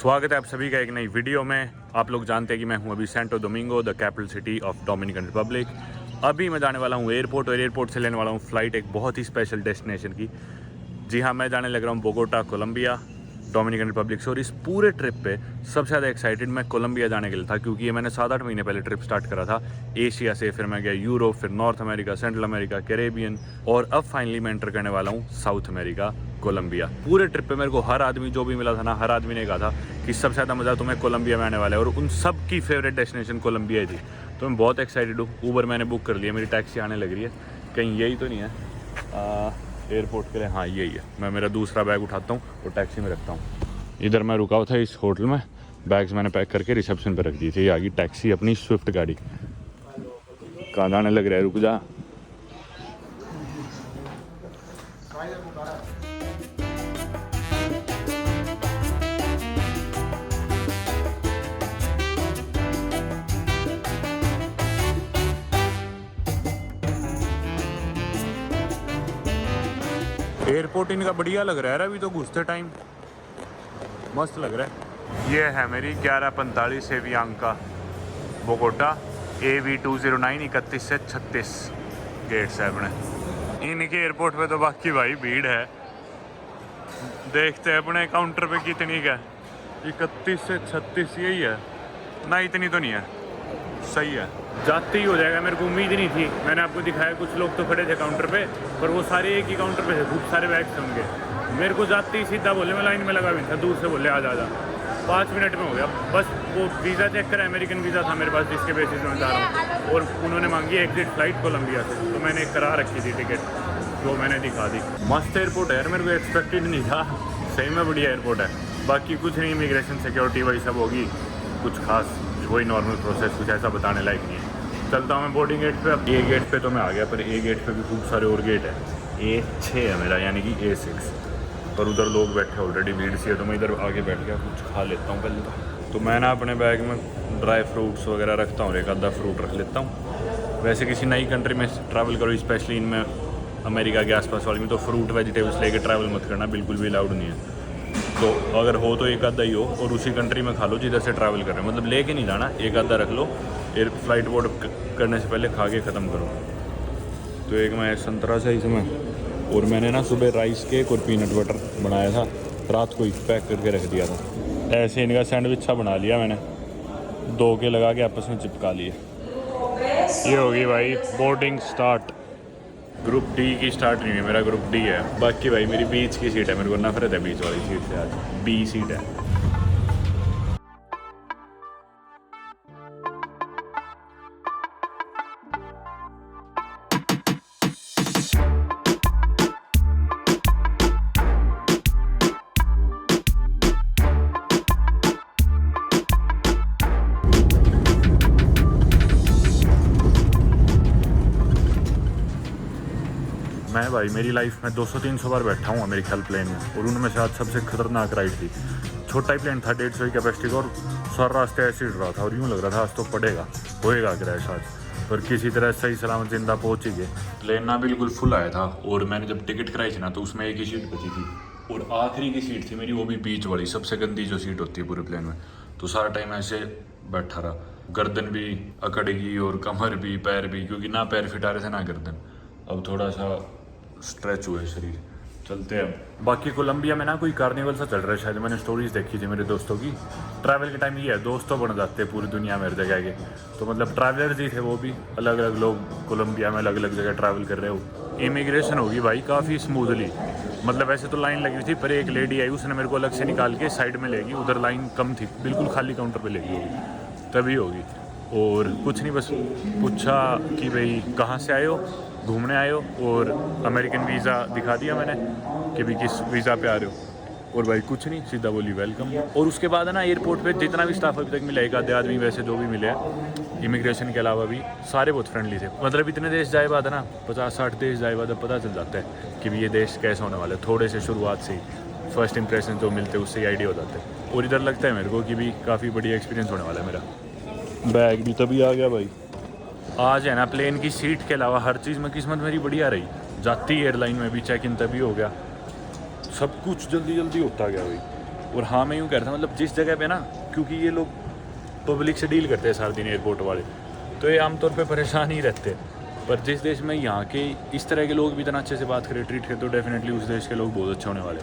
स्वागत है आप सभी का एक नई वीडियो में। आप लोग जानते हैं कि मैं हूं अभी Santo Domingo, the capital city of Dominican Republic. अभी मैं जाने वाला हूं एयरपोर्ट और एयरपोर्ट से लेने वाला हूं फ़्लाइट एक बहुत ही स्पेशल डेस्टिनेशन की। जी हाँ, मैं जाने लग रहा हूं बोगोटा, कोलंबिया, डोमिनिकन रिपब्लिक से। और इस पूरे ट्रिप पे सबसे ज़्यादा एक्साइटेड मैं कोलंबिया जाने के लिए था, क्योंकि ये मैंने 7-8 महीने पहले ट्रिप स्टार्ट करा था एशिया से। फिर मैं गया यूरोप, फिर north America, central America, Caribbean, और अब फाइनली मैं एंटर करने वाला हूँ साउथ अमेरिका, कोलंबिया। पूरे ट्रिप पे मेरे को हर आदमी जो भी मिला था ना, हर आदमी ने कहा था कि सबसे ज़्यादा मज़ा तुम्हें कोलंबिया में आने वाला है, और उन सब की फेवरेट डेस्टिनेशन कोलंबिया ही थी। तो मैं बहुत एक्साइटेड हूँ। ऊबर मैंने बुक कर लिया, मेरी टैक्सी आने लग रही है। कहीं यही तो नहीं है एयरपोर्ट के लिए? हाँ यही है। मैं मेरा दूसरा बैग उठाता हूँ और टैक्सी में रखता हूँ। इधर मैं रुका हुआ था इस होटल में, बैग्स मैंने पैक करके रिसेप्शन पे रख दी थी। आ गई टैक्सी अपनी, स्विफ्ट गाड़ी। कहाँ जाने लग रहा है? रुक जा। एयरपोर्ट इनका बढ़िया लग रहा है अभी तो, घुसते टाइम मस्त लग रहा है। ये है मेरी 11:45 एवियांका, बोगोटा, AV209, 31 से 36 गेट्स है अपने। इनके एयरपोर्ट पे तो बाकी भाई भीड़ है। देखते हैं अपने काउंटर पे कितनी का। 31 से 36 यही है ना, इतनी तो नहीं है। सही है, जाते ही हो जाएगा। मेरे को उम्मीद नहीं थी। मैंने आपको दिखाया कुछ लोग तो खड़े थे काउंटर पे, पर वो सारे एक ही काउंटर पे थे, खूब सारे बैग्स होंगे। मेरे को जाते ही सीधा बोले, मैं लाइन में लगा भी था, दूर से बोले आ जा। 5 मिनट में हो गया। बस वो वीज़ा चेक करा, अमेरिकन वीज़ा था मेरे पास, जिसके बेसिस में जा रहा हूँ। और उन्होंने मांगी एग्जिट फ़्लाइट कोलंबिया से, तो मैंने करा रखी थी टिकट, जो मैंने दिखा दी। मस्त एयरपोर्ट है यार, मेरे को एक्सपेक्टेड नहीं था। सही में बढ़िया एयरपोर्ट है। बाकी कुछ नहीं, इमिग्रेशन सिक्योरिटी वही सब होगी, कुछ खास वही नॉर्मल प्रोसेस, कुछ ऐसा बताने लायक नहीं है। चलता हूँ मैं बोर्डिंग गेट पे। अब ए गेट पे तो मैं आ गया, पर ए गेट पे भी खूब सारे और गेट है। A6 है मेरा, यानी कि A6, पर उधर लोग बैठे ऑलरेडी, भीड़ सी है। तो मैं इधर आगे बैठ गया, कुछ खा लेता हूँ पहले तो मैं ना अपने बैग में ड्राई फ्रूट्स वगैरह रखता हूँ, एक आधा फ्रूट रख लेता हूँ। वैसे किसी नई कंट्री में ट्रैवल करो, स्पेशली इनमें अमेरिका के आसपास वाली में, तो फ्रूट वेजिटेबल्स लेके ट्रैवल मत करना, बिल्कुल भी अलाउड नहीं है। तो अगर हो तो एक आधा ही हो, और उसी कंट्री में खा लो जिधर से ट्रैवल कर रहे हैं। मतलब लेके नहीं जाना, एक आधा रख लो, एयर फ्लाइट बोर्ड करने से पहले खा के ख़त्म करो। तो एक मैं संतरा था इसमें, और मैंने ना सुबह राइस केक और पीनट बटर बनाया था, रात को ही पैक करके रख दिया था। ऐसे इनका सैंडविच सा बना लिया मैंने, 2 के लगा के आपस में चिपका लिए। ये होगी भाई बोर्डिंग स्टार्ट। ग्रुप डी की स्टार्ट नहीं है, मेरा ग्रुप डी है। बाकी भाई मेरी बीच की सीट है, मेरे को नफरत है बीच वाली सीट से। आज बी सीट है। मैं भाई मेरी लाइफ में 200-300 बार बैठा हूँ मेरे ख्याल प्लेन में, और उनमें से आज सबसे खतरनाक राइड थी। छोटा ही प्लेन था, 150 की कैपेसिटी का, और सारा रास्ते ऐसे ही रहा था, और यूँ लग रहा था आज तो पड़ेगा, होएगा क्रैश आज। पर किसी तरह सही सलामत जिंदा पहुँच ही गए। प्लेन ना बिल्कुल फुल आया था, और मैंने जब टिकट कराई थी ना, तो उसमें एक ही सीट बची थी, और आखिरी की सीट थी मेरी, वो भी बीच वाली, सबसे गंदी जो सीट होती है पूरे प्लेन में। तो सारा टाइम ऐसे बैठा रहा, गर्दन भी अकड़ेगी और कमर भी, पैर भी, क्योंकि ना पैर फिटा रहे थे ना गर्दन। अब थोड़ा सा स्ट्रेच हुआ है शरीर। चलते हैं। बाकी कोलंबिया में ना कोई कार्निवल सा चल रहा है शायद, मैंने स्टोरीज देखी थी मेरे दोस्तों की। ट्रैवल के टाइम ये है, दोस्तों बन जाते हैं पूरी दुनिया में हर जगह के। तो मतलब ट्रैवलर्स ही थे वो भी, अलग अलग लोग कोलंबिया में अलग अलग जगह ट्रैवल कर रहे हो। इमिग्रेशन होगी भाई काफ़ी स्मूथली, मतलब वैसे तो लाइन लगी हुई थी, पर एक लेडी आई, उसने मेरे को अलग से निकाल के साइड में लेगी। उधर लाइन कम थी, बिल्कुल खाली काउंटर पर लेगी होगी, तभी होगी। और कुछ नहीं, बस पूछा कि भाई कहाँ से आए हो, घूमने आए हो, और अमेरिकन वीज़ा दिखा दिया मैंने कि भी किस वीज़ा पे आ रहे हो। और भाई कुछ नहीं, सीधा बोली वेलकम। और उसके बाद है ना एयरपोर्ट पे जितना भी स्टाफ अभी तक मिला, एक आधे आदमी वैसे जो भी मिले हैं इमिग्रेशन के अलावा भी, सारे बहुत फ्रेंडली थे। मतलब इतने देश जाए बाद है ना, 50-60 देश जाए बाद पता चल जाता है कि भी ये देश कैसे होने वाले। थोड़े से शुरुआत से ही फर्स्ट इंप्रेशन जो मिलते हैं उससे ही आइडिया हो जाता है। और इधर लगता है मेरे को कि भी काफ़ी बढ़िया एक्सपीरियंस होने वाला है मेरा। बैग भी तभी आ गया भाई। आज है ना प्लेन की सीट के अलावा हर चीज़ में किस्मत मेरी बढ़िया रही। जाती एयरलाइन में भी चेक इन तभी हो गया, सब कुछ जल्दी जल्दी होता गया भाई। और हाँ मैं यूँ कह रहा था मतलब जिस जगह पे ना, क्योंकि ये लोग पब्लिक से डील करते हैं सारा दिन एयरपोर्ट वाले, तो ये आमतौर पे परेशान ही रहते हैं। पर जिस देश में यहाँ के इस तरह के लोग भी इतना अच्छे से बात करें, ट्रीट करें, तो डेफिनेटली उस देश के लोग बहुत अच्छे होने वाले।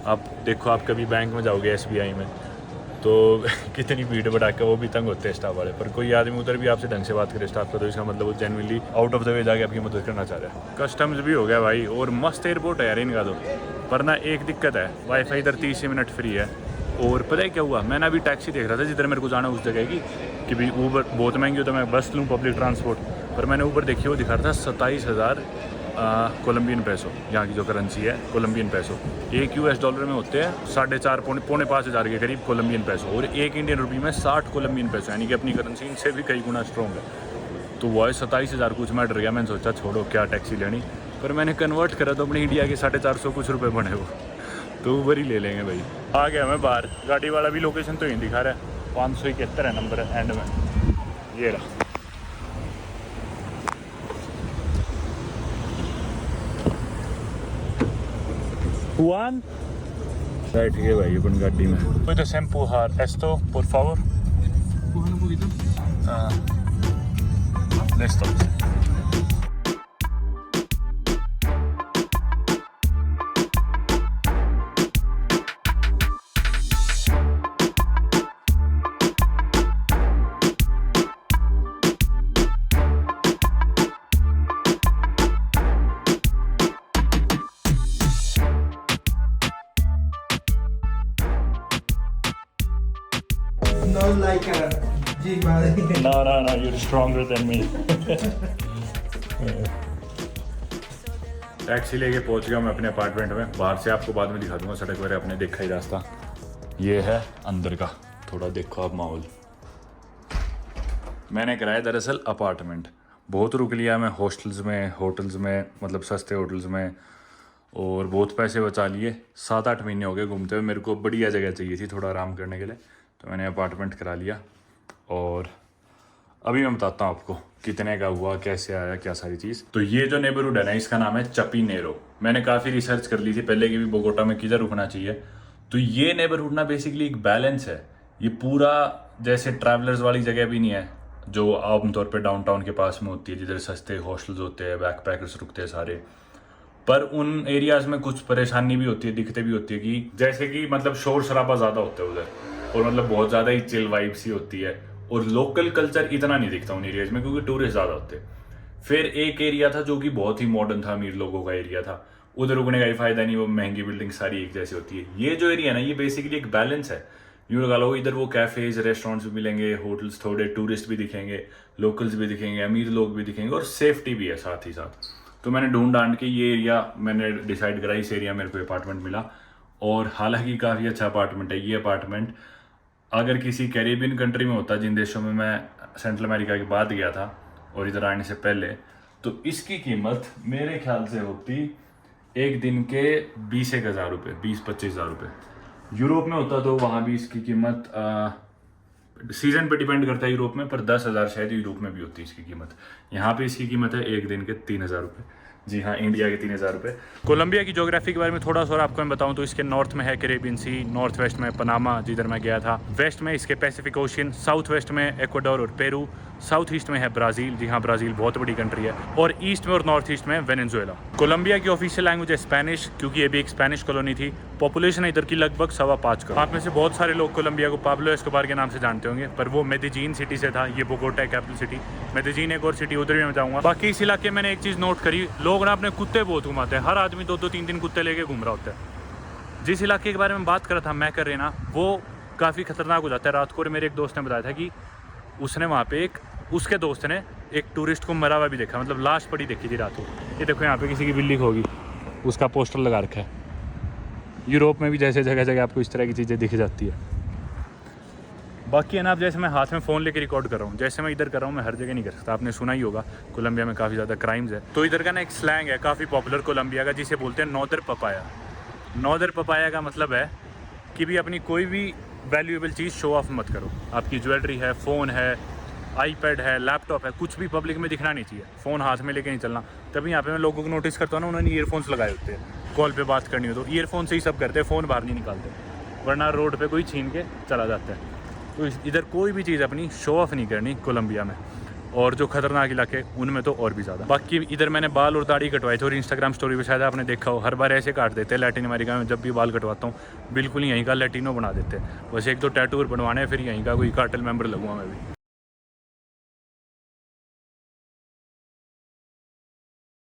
आप देखो, आप कभी बैंक में जाओगे SBI में, तो कितनी भीड़ बढ़ा के वो भी तंग होते हैं स्टाफ वाले। पर कोई आदमी उधर भी आपसे ढंग से बात करे स्टाफ का, तो इसका मतलब वो genuinely out of the way जाके आपकी मदद करना चाह रहा है। कस्टम्स भी हो गया भाई, और मस्त एयरपोर्ट है यार इनका तो। पर ना एक दिक्कत है, वाईफाई इधर 30 मिनट फ्री है। और पता है क्या हुआ, मैं ना अभी टैक्सी देख रहा था जिधर मेरे को जाना उस जगह की, कि भाई ऊबर बहुत महंगी हो तो मैं बस लूँ, पब्लिक ट्रांसपोर्ट। पर मैंने ऊबर देखी, वो दिखा रहा था 27,000 कोलंबियन पैसो, यहाँ की जो करेंसी है कोलंबियन पैसो। एक $US में होते हैं 4.5 पौने 5 हज़ार के करीब कोलंबियन पैसो, और एक इंडियन रुपये में 60 कोलंबियन पैसो, यानी कि अपनी करेंसी इनसे भी कई गुना स्ट्रॉन्ग है। तो वो है 27,000 कुछ। मैं डर गया, मैंने सोचा छोड़ो क्या टैक्सी लेनी, पर मैंने कन्वर्ट करा तो अपने इंडिया के 450 कुछ रुपये बने वो, तो ऊबर ही ले लेंगे भाई। आ गया मैं बाहर, गाड़ी वाला भी लोकेशन तो यहीं दिखा रहा है, 571 है नंबर एंड में, ये रहा। Juan, बैठ गए भाई अपन गाड़ी में। Puedo empujar esto, por favor? Empujar un poquito. Listo. Not like a gym body. No, you're stronger than me. Taxi लेके पहुंच गया मैं अपने अपार्टमेंट में। बाहर से आपको बाद में दिखा दूंगा, सड़क वगैरह आपने देखा ही रास्ता। ये है अंदर का, थोड़ा देखो आप माहौल। मैंने कराया दरअसल अपार्टमेंट, बहुत रुक लिया मैं होटल्स में, मतलब सस्ते होटल्स में, और बहुत पैसे बचा लिए। 7-8 महीने हो गए घूमते हुए। मेरे को बढ़िया जगह चाहिए थी थोड़ा आराम करने के लिए, तो मैंने अपार्टमेंट करा लिया। और अभी मैं बताता हूँ आपको कितने का हुआ, कैसे आया, क्या सारी चीज़। तो ये जो नेबरहुड है ना, इसका नाम है चपिनेरो। मैंने काफ़ी रिसर्च कर ली थी पहले कि भी बोगोटा में किधर रुकना चाहिए। तो ये नेबरहुड ना बेसिकली एक बैलेंस है। ये पूरा जैसे ट्रैवलर्स वाली जगह भी नहीं है जो आमतौर पे डाउनटाउन के पास में होती है, जिधर सस्ते हॉस्टल्स होते हैं, बैकपैकर्स रुकते हैं सारे। पर उन एरियाज में कुछ परेशानी भी होती है, दिक्कतें भी होती है, कि जैसे कि मतलब शोर शराबा ज़्यादा होता है उधर, और मतलब बहुत ज़्यादा ही चिल वाइब सी होती है, और लोकल कल्चर इतना नहीं दिखता उन एरियाज में क्योंकि टूरिस्ट ज़्यादा होते हैं। फिर एक एरिया था जो कि बहुत ही मॉडर्न था, अमीर लोगों का एरिया था, उधर रुकने का ही फायदा नहीं, वो महंगी बिल्डिंग सारी एक जैसी होती है। ये जो एरिया है ना, ये बेसिकली एक बैलेंस है। यूँ लगा लो, इधर वो कैफेज रेस्टोरेंट्स भी मिलेंगे, होटल्स, थोड़े टूरिस्ट भी दिखेंगे, लोकल्स भी दिखेंगे, अमीर लोग भी दिखेंगे, और सेफ्टी भी है साथ ही साथ। तो मैंने ढूंढ ढांड के ये एरिया मैंने डिसाइड करा, इस एरिया मेरे को अपार्टमेंट मिला। और हालांकि काफ़ी अच्छा अपार्टमेंट है ये अपार्टमेंट। अगर किसी कैरेबियन कंट्री में होता, जिन देशों में मैं सेंट्रल अमेरिका के बाद गया था और इधर आने से पहले, तो इसकी कीमत मेरे ख्याल से होती एक दिन के 20-1 हज़ार रुपये, 20-25 हज़ार रुपये। यूरोप में होता तो वहाँ भी इसकी कीमत सीजन पे डिपेंड करता है यूरोप में, पर 10,000 शायद यूरोप में भी होती है इसकी कीमत। यहाँ पे इसकी कीमत है एक दिन के 3,000 रुपये। जी हाँ, इंडिया के 3,000 रुपये। कोलंबिया की ज्योग्राफी के बारे में थोड़ा सा और आपको मैं बताऊं तो इसके नॉर्थ में है कैरेबियन सी, नॉर्थ वेस्ट में पनामा जिधर मैं गया था, वेस्ट में इसके पैसिफिक ओशियन, साउथ वेस्ट में इक्वाडोर और पेरू, साउथ ईस्ट में है ब्राज़ील, जी हाँ ब्राज़ील बहुत बड़ी कंट्री है, और ईस्ट में और नॉर्थ ईस्ट में वेनेजुएला। कोलंबिया की ऑफिशियल लैंग्वेज है स्पेनिश, क्योंकि ये भी एक स्पेनिश कॉलोनी थी। पॉपुलेशन है इधर की लगभग 5.25 करोड़। आप में से बहुत सारे लोग कोलंबिया को पाब्लो एस्कोबार के नाम से जानते होंगे, पर वो मेडिजीन सिटी से था। ये बोगोटा कैपिटल सिटी, मेडिजीन एक और सिटी, उधर भी मैं जाऊँगा। बाकी इस इलाके मैंने एक चीज़ नोट करी, लोग ना अपने कुत्ते बहुत घुमाते हैं। हर आदमी 2-3 कुत्ते लेके घूम रहा होता है। जिस इलाके के बारे में बात कर रहा था मैं कर रहे ना, वो काफ़ी खतरनाक हो जाता है रात को। और मेरे एक दोस्त ने बताया था कि उसने वहाँ पे उसके दोस्त ने एक टूरिस्ट को मरा हुआ भी देखा, मतलब लाश पड़ी देखी थी रात को। ये देखो यहाँ पे किसी की बिल्ली होगी, उसका पोस्टर लगा रखा है। यूरोप में भी जैसे जगह जगह आपको इस तरह की चीज़ें दिख जाती है। बाकी है ना, अब जैसे मैं हाथ में फ़ोन लेके रिकॉर्ड कर रहा हूँ, जैसे मैं इधर कर रहा हूँ, मैं हर जगह नहीं कर सकता। आपने सुना ही होगा कोलंबिया में काफ़ी ज़्यादा क्राइम्स है। तो इधर का ना एक स्लैंग है काफ़ी पॉपुलर कोलंबिया का, जिसे बोलते हैं नॉर्दर पपाया। नॉर्दर पपाया का मतलब है कि भी अपनी कोई भी वैल्यूएबल चीज़ शो ऑफ मत करो। आपकी ज्वेलरी है, फ़ोन है, आईपैड है, लैपटॉप है, कुछ भी पब्लिक में दिखना नहीं चाहिए। फ़ोन हाथ में लेके नहीं चलना। तभी यहाँ पे मैं लोगों को नोटिस करता हूँ ना, उन्होंने ईयरफोन्स लगाए होते हैं। कॉल पे बात करनी हो तो ईयरफोन से ही सब करते हैं, फ़ोन बाहर नहीं निकालते। वरना रोड पे कोई छीन के चला जाता है। तो इधर कोई भी चीज़ अपनी शो ऑफ नहीं करनी कोलंबिया में, और जो खतरनाक इलाके उनमें तो और भी ज़्यादा। बाकी इधर मैंने बाल और दाढ़ी कटवाई थी, और इंस्टाग्राम स्टोरी पे शायद आपने देखा हो, हर बार ऐसे काट देते हैं लैटिन अमेरिका में। जब भी बाल कटवाता हूँ बिल्कुल यहीं का लैटिनो बना देते हैं। बस एक दो टैटू बनवाने हैं, फिर यहीं का कोई कार्टेल मेंबर लगूंगा मैं भी।